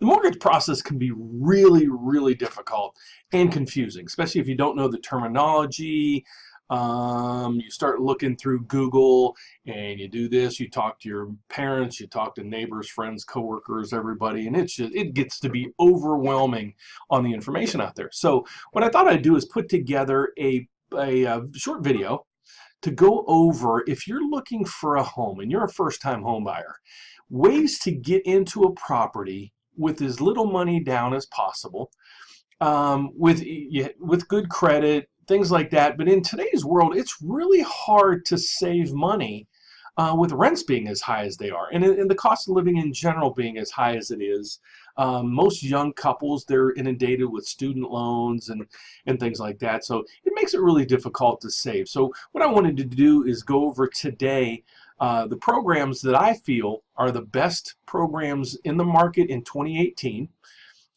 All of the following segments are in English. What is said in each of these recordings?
The mortgage process can be really, really difficult and confusing, especially if you don't know the terminology. You start looking through Google and you do this, you talk to your parents, you talk to neighbors, friends, coworkers, everybody, and it gets to be overwhelming on the information out there. So what I thought I'd do is put together a short video to go over, if you're looking for a home and you're a first-time home buyer, ways to get into a property with as little money down as possible, with good credit, things like that. But in today's world, it's really hard to save money with rents being as high as they are, and the cost of living in general being as high as it is. Most young couples, they're inundated with student loans and things like that. So it makes it really difficult to save. So what I wanted to do is go over today the programs that I feel are the best programs in the market in 2018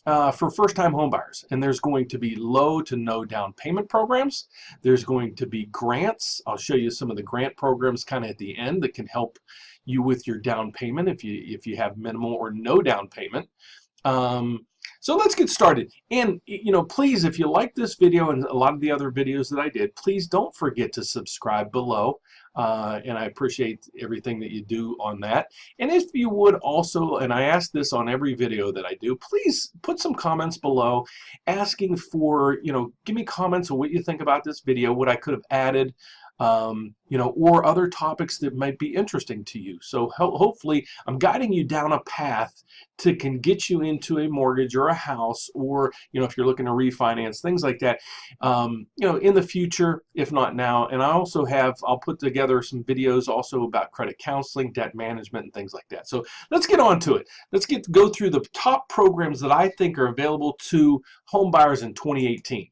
for first-time homebuyers. And there's going to be low to no down payment programs. There's going to be grants. I'll show you some of the grant programs kind of at the end that can help you with your down payment if you have minimal or no down payment. So let's get started. And please, if you like this video and a lot of the other videos that I did, please don't forget to subscribe below. And I appreciate everything that you do on that. And if you would also, and I ask this on every video that I do, please put some comments below asking for, give me comments on what you think about this video, what I could have added, or other topics that might be interesting to you. So hopefully I'm guiding you down a path to can get you into a mortgage or a house, or if you're looking to refinance, things like that, in the future, if not now. And I'll put together some videos also about credit counseling, debt management, and things like that. So let's get on to it. Let's go through the top programs that I think are available to home buyers in 2018.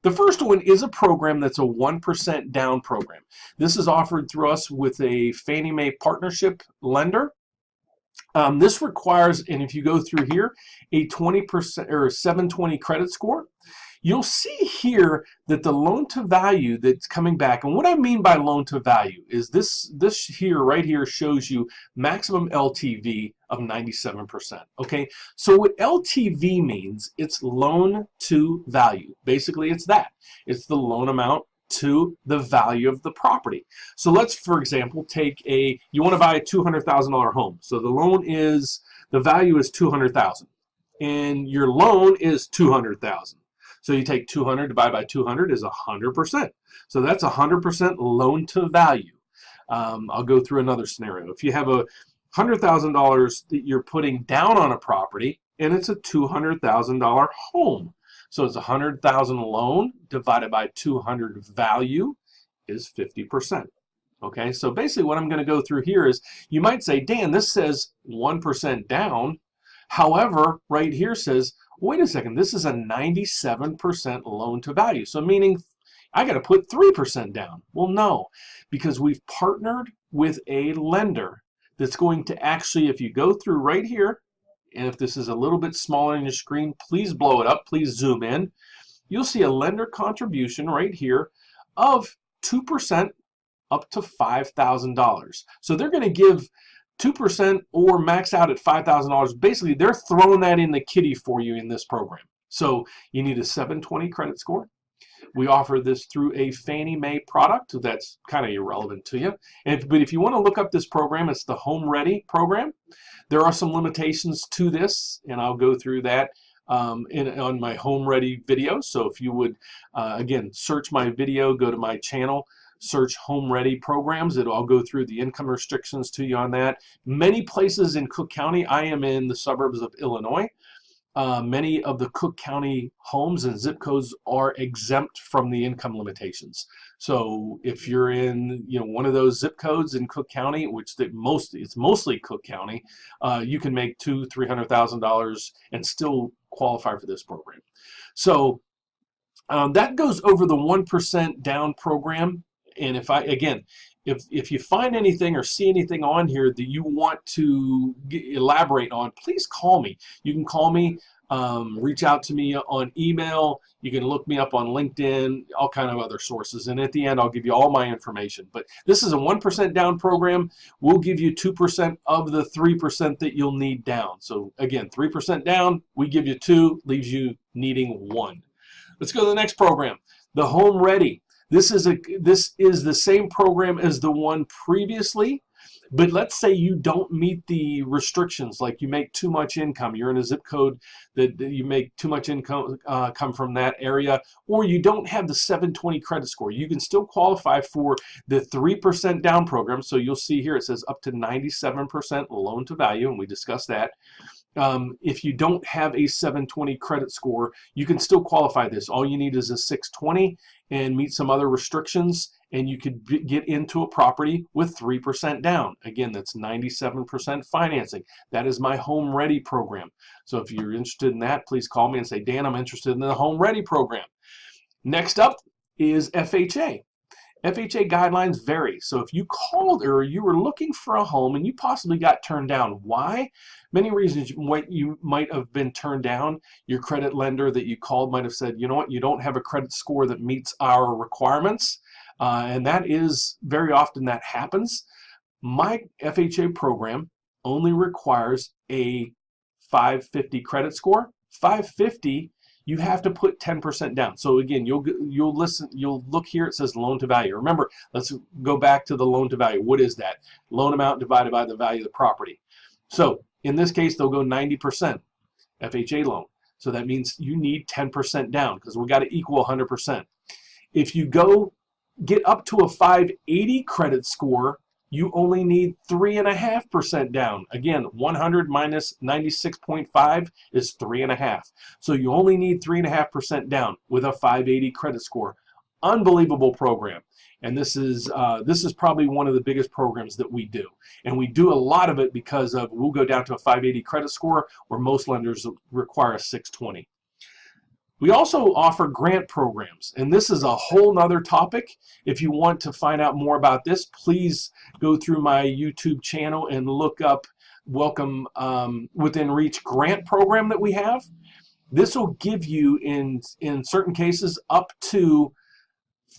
The first one is a program that's a 1% down program. This is offered through us with a Fannie Mae partnership lender. This requires, and if you go through here, a 20% or 720 credit score. You'll see here that the loan to value that's coming back, and what I mean by loan to value is this right here shows you maximum LTV of 97%. Okay, so what LTV means, it's loan to value. Basically, it's that. It's the loan amount to the value of the property. So let's, for example, you want to buy a $200,000 home. So the value is $200,000, and your loan is $200,000. So you take 200 divided by 200 is 100%. So that's 100% loan to value. I'll go through another scenario. If you have a $100,000 that you're putting down on a property and it's a $200,000 home, so it's 100,000 loan divided by 200 value is 50%. Okay, so basically what I'm going to go through here is, you might say, Dan, this says 1% down. However, right here says, wait a second, this is a 97% loan to value. So meaning I got to put 3% down. Well, no, because we've partnered with a lender that's going to actually, if you go through right here, and if this is a little bit smaller on your screen, please blow it up, please zoom in. You'll see a lender contribution right here of 2% up to $5,000. So they're going to give 2% or max out at $5,000. Basically, they're throwing that in the kitty for you in this program. So you need a 720 credit score. We offer this through a Fannie Mae product. So that's kind of irrelevant to you. But if you want to look up this program, it's the Home Ready program. There are some limitations to this, and I'll go through that on my Home Ready video. So if you would, again, search my video, go to my channel, search Home Ready programs. I'll go through the income restrictions to you on that. Many places in Cook County, I am in the suburbs of Illinois. Many of the Cook County homes and zip codes are exempt from the income limitations. So if you're in one of those zip codes in Cook County, which it's mostly Cook County, you can make $200,000-300,000 and still qualify for this program. So that goes over the 1% down program. And if you find anything or see anything on here that you want to elaborate on, please call me. You can call me Reach out to me on email. You can look me up on LinkedIn, all kind of other sources. And at the end, I'll give you all my information. But this is a 1% down program. We'll give you 2% of the 3% that you'll need down. So again, 3% down, we give you 2, leaves you needing 1. Let's go to the next program, the Home Ready. This is the same program as the one previously, but let's say you don't meet the restrictions, like you make too much income, you're in a zip code that you make too much income come from that area, or you don't have the 720 credit score. You can still qualify for the 3% down program. So you'll see here it says up to 97% loan to value, and we discussed that. If you don't have a 720 credit score, you can still qualify this. All you need is a 620 and meet some other restrictions, and you could get into a property with 3% down. Again, that's 97% financing. That is my Home Ready program. So if you're interested in that, please call me and say, Dan, I'm interested in the Home Ready program. Next up is FHA. FHA guidelines vary. So if you called or you were looking for a home and you possibly got turned down, why? Many reasons you might have been turned down. Your credit lender that you called might have said, you know what, you don't have a credit score that meets our requirements. And that is very often that happens. My FHA program only requires a 550 credit score. 550, you have to put 10% down. So again, you'll look here, it says loan to value. Remember, let's go back to the loan to value. What is that? Loan amount divided by the value of the property. So in this case, they'll go 90% FHA loan. So that means you need 10% down because we got to equal 100%. If you get up to a 580 credit score, you only need 3.5% down. Again, 100 minus 96.5 is 3.5. So you only need 3.5% down with a 580 credit score. Unbelievable program. And this is probably one of the biggest programs that we do. And we do a lot of it because we'll go down to a 580 credit score where most lenders require a 620. We also offer grant programs, and this is a whole nother topic. If you want to find out more about this, please go through my YouTube channel and look up Welcome Within Reach grant program that we have. This will give you, in certain cases, up to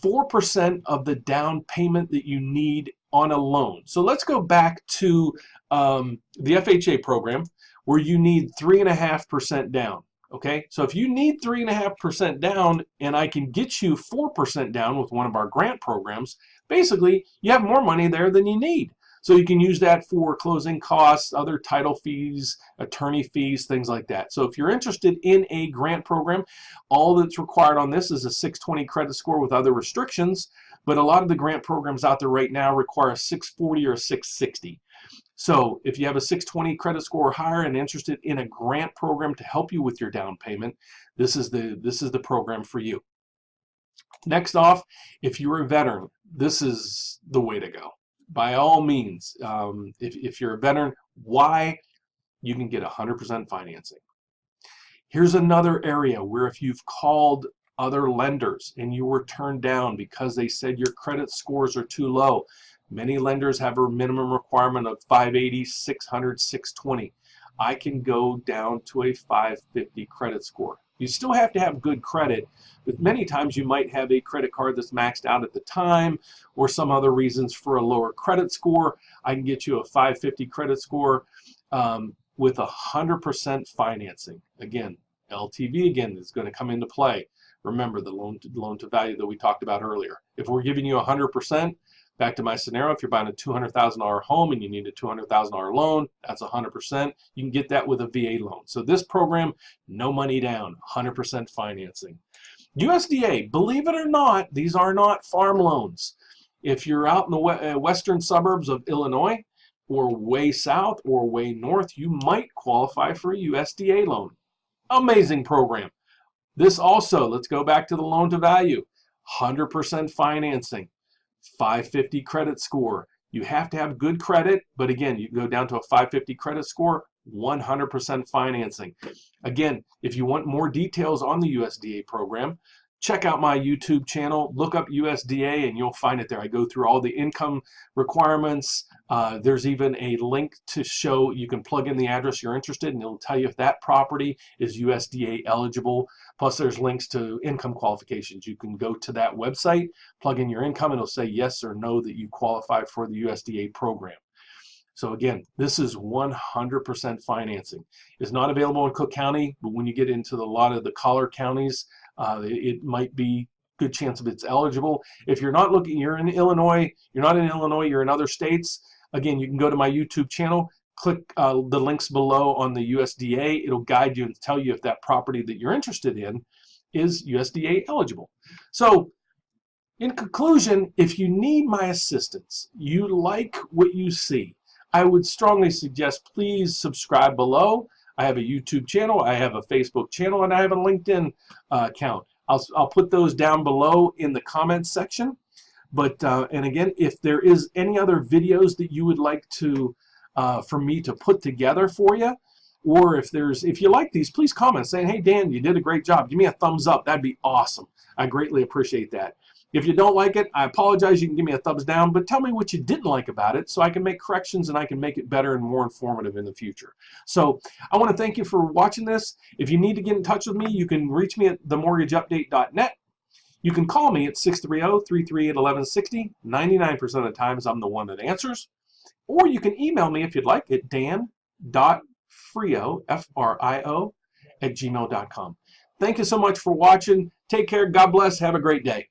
4% of the down payment that you need on a loan. So let's go back to the FHA program where you need 3.5% down. Okay, so if you need 3.5% down and I can get you 4% down with one of our grant programs, basically you have more money there than you need. So you can use that for closing costs, other title fees, attorney fees, things like that. So if you're interested in a grant program, all that's required on this is a 620 credit score with other restrictions, but a lot of the grant programs out there right now require a 640 or a 660. So if you have a 620 credit score or higher and interested in a grant program to help you with your down payment, this is the program for you. Next off, if you're a veteran, this is the way to go. By all means, if you're a veteran, why? You can get 100% financing. Here's another area where if you've called other lenders and you were turned down because they said your credit scores are too low, many lenders have a minimum requirement of 580, 600, 620. I can go down to a 550 credit score. You still have to have good credit, but many times you might have a credit card that's maxed out at the time or some other reasons for a lower credit score. I can get you a 550 credit score with 100% financing. Again, LTV again is going to come into play. Remember the loan to value that we talked about earlier. If we're giving you 100%, back to my scenario, if you're buying a $200,000 home and you need a $200,000 loan, that's 100%. You can get that with a VA loan. So this program, no money down, 100% financing. USDA, believe it or not, these are not farm loans. If you're out in the western suburbs of Illinois or way south or way north, you might qualify for a USDA loan. Amazing program. This also, let's go back to the loan to value, 100% financing. 550 credit score. You have to have good credit, but again, you can go down to a 550 credit score, 100% financing. Again, if you want more details on the USDA program, check out my YouTube channel, look up USDA, and you'll find it there. I go through all the income requirements, There's even a link to show you can plug in the address you're interested in. It'll tell you if that property is USDA eligible. Plus there's links to income qualifications. You can go to that website, plug in your income, and it'll say yes or no that you qualify for the USDA program. So again, this is 100% financing. It's not available in Cook County, but when you get into a lot of the collar counties, it might be good chance of it's eligible. If you're not looking, you're in Illinois, you're not in Illinois, you're in other states, again, you can go to my YouTube channel, click the links below on the USDA. It'll guide you and tell you if that property that you're interested in is USDA eligible. So in conclusion, if you need my assistance, you like what you see, I would strongly suggest please subscribe below. I have a YouTube channel, I have a Facebook channel, and I have a LinkedIn account. I'll put those down below in the comments section. But and again, if there is any other videos that you would like to for me to put together for you, or if you like these, please comment saying, hey Dan, you did a great job. Give me a thumbs up. That'd be awesome. I greatly appreciate that. If you don't like it, I apologize. You can give me a thumbs down, but tell me what you didn't like about it so I can make corrections and I can make it better and more informative in the future. So I want to thank you for watching this. If you need to get in touch with me, you can reach me at themortgageupdate.net. You can call me at 630-338-1160. 99% of the times I'm the one that answers. Or you can email me if you'd like at dan.frio, F-R-I-O, @gmail.com. Thank you so much for watching. Take care. God bless. Have a great day.